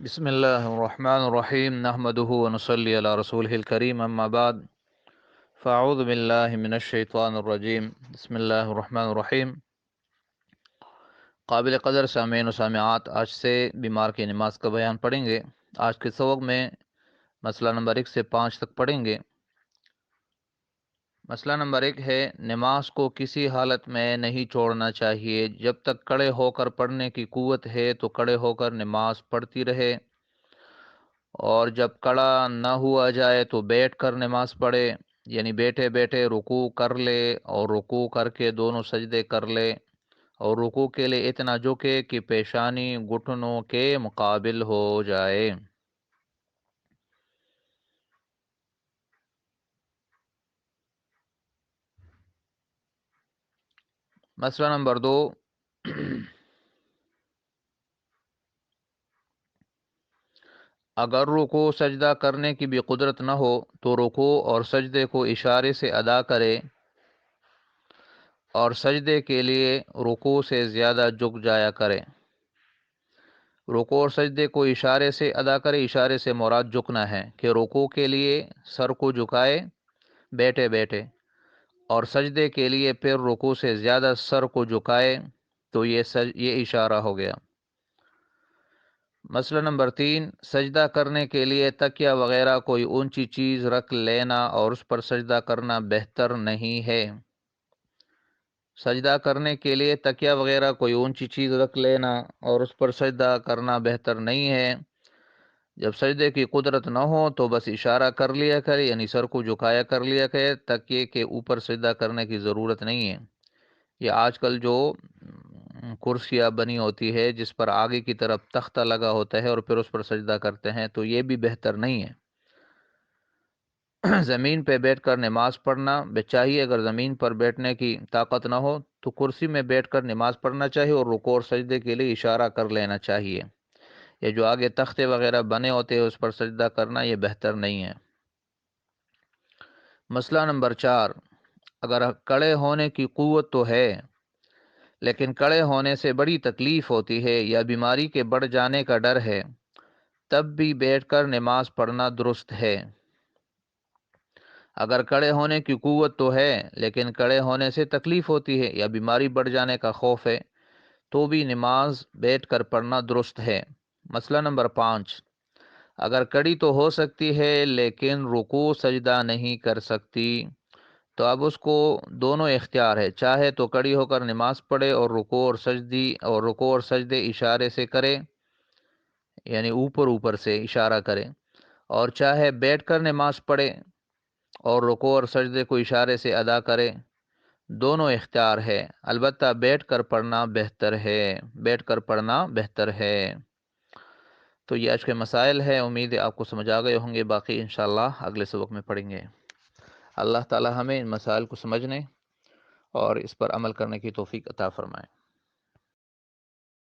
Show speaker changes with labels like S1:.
S1: بسم اللہ الرحمن الرحیم نحمده ونصلی علی رسولہ الکریم اما بعد فاعوذ باللہ من الشیطان الرجیم بسم اللہ الرحمن الرحیم۔ قابل قدر سامعین و سامعات، آج سے بیمار کی نماز کا بیان پڑھیں گے۔ آج کے سبق میں مسئلہ نمبر 1 سے 5 تک پڑھیں گے۔ مسئلہ نمبر 1 ہے، نماز کو کسی حالت میں نہیں چھوڑنا چاہیے۔ جب تک کھڑے ہو کر پڑھنے کی قوت ہے تو کھڑے ہو کر نماز پڑھتی رہے، اور جب کھڑا نہ ہوا جائے تو بیٹھ کر نماز پڑھے، یعنی بیٹھے بیٹھے رکوع کر لے اور رکوع کر کے دونوں سجدے کر لے، اور رکوع کے لیے اتنا جھکے کہ پیشانی گھٹنوں کے مقابل ہو جائے۔ مسئلہ نمبر 2، اگر رکوع سجدہ کرنے کی بھی قدرت نہ ہو تو رکوع اور سجدے کو اشارے سے ادا کرے، اور سجدے کے لیے رکوع سے زیادہ جھک جایا کرے۔ رکوع اور سجدے کو اشارے سے ادا کرے، اشارے سے مراد جھکنا ہے کہ رکوع کے لیے سر کو جھکائے بیٹھے بیٹھے، اور سجدے کے لیے پھر رکوع سے زیادہ سر کو جھکائے، تو یہ اشارہ ہو گیا۔ مسئلہ نمبر 3، سجدہ کرنے کے لیے تکیہ وغیرہ کوئی اونچی چیز رکھ لینا اور اس پر سجدہ کرنا بہتر نہیں ہے۔ سجدہ کرنے کے لیے تکیہ وغیرہ کوئی اونچی چیز رکھ لینا اور اس پر سجدہ کرنا بہتر نہیں ہے۔ جب سجدے کی قدرت نہ ہو تو بس اشارہ کر لیا کرے، یعنی سر کو جھکایا کر لیا کرے، تکیے کے اوپر سجدہ کرنے کی ضرورت نہیں ہے۔ یہ آج کل جو کرسیاں بنی ہوتی ہے جس پر آگے کی طرف تختہ لگا ہوتا ہے اور پھر اس پر سجدہ کرتے ہیں، تو یہ بھی بہتر نہیں ہے۔ زمین پہ بیٹھ کر نماز پڑھنا چاہیے۔ اگر زمین پر بیٹھنے کی طاقت نہ ہو تو کرسی میں بیٹھ کر نماز پڑھنا چاہیے، اور رکوع اور سجدے کے لیے اشارہ کر لینا چاہیے۔ یہ جو آگے تختے وغیرہ بنے ہوتے ہیں اس پر سجدہ کرنا یہ بہتر نہیں ہے۔ مسئلہ نمبر 4، اگر کھڑے ہونے کی قوت تو ہے لیکن کھڑے ہونے سے بڑی تکلیف ہوتی ہے یا بیماری کے بڑھ جانے کا ڈر ہے، تب بھی بیٹھ کر نماز پڑھنا درست ہے۔ اگر کھڑے ہونے کی قوت تو ہے لیکن کھڑے ہونے سے تکلیف ہوتی ہے یا بیماری بڑھ جانے کا خوف ہے، تو بھی نماز بیٹھ کر پڑھنا درست ہے۔ مسئلہ نمبر 5، اگر کھڑی تو ہو سکتی ہے لیکن رکوع سجدہ نہیں کر سکتی، تو اب اس کو دونوں اختیار ہے، چاہے تو کھڑی ہو کر نماز پڑھے اور رکوع اور سجدے اشارے سے کرے، یعنی اوپر اوپر سے اشارہ کرے، اور چاہے بیٹھ کر نماز پڑھے اور رکوع اور سجدے کو اشارے سے ادا کرے۔ دونوں اختیار ہے، البتہ بیٹھ کر پڑھنا بہتر ہے، بیٹھ کر پڑھنا بہتر ہے۔ تو یہ آج کے مسائل ہے، امید ہے آپ کو سمجھ آ گئے ہوں گے، باقی انشاءاللہ اگلے سبق میں پڑھیں گے۔ اللہ تعالی ہمیں ان مسائل کو سمجھنے اور اس پر عمل کرنے کی توفیق عطا فرمائے۔